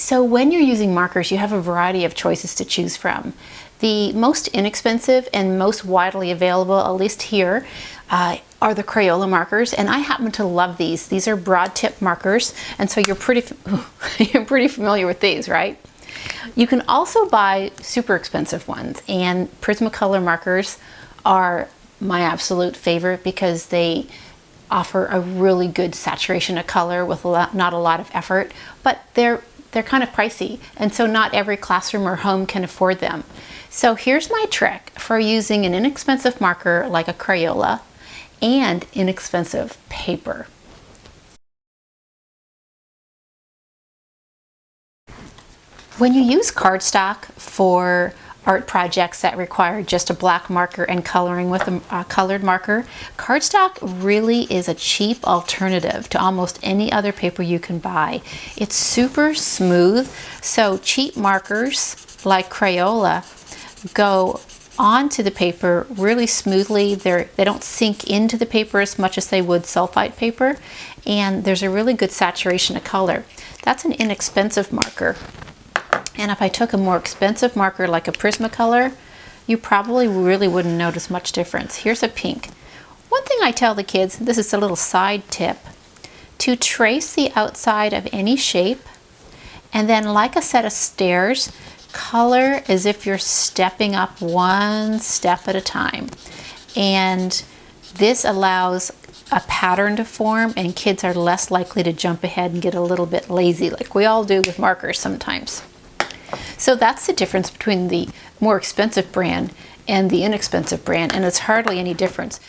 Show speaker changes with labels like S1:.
S1: So when you're using markers, you have a variety of choices to choose from. The most inexpensive and most widely available, at least here, are the Crayola markers, and I happen to love these. These are broad tip markers, and so you're pretty familiar with these, right? You can also buy super expensive ones, and Prismacolor markers are my absolute favorite because they offer a really good saturation of color with not a lot of effort, but they're kind of pricey, and so not every classroom or home can afford them. So here's my trick for using an inexpensive marker like a Crayola and inexpensive paper. When you use cardstock for art projects that require just a black marker and coloring with a colored marker, cardstock really is a cheap alternative to almost any other paper you can buy. It's super smooth, so cheap markers like Crayola go onto the paper really smoothly. They don't sink into the paper as much as they would sulfite paper, and there's a really good saturation of color. That's an inexpensive marker. And if I took a more expensive marker like a Prismacolor, you probably really wouldn't notice much difference. Here's a pink. One thing I tell the kids, this is a little side tip, to trace the outside of any shape, and then like a set of stairs, color as if you're stepping up one step at a time. And this allows a pattern to form, and kids are less likely to jump ahead and get a little bit lazy like we all do with markers sometimes. So that's the difference between the more expensive brand and the inexpensive brand, and it's hardly any difference.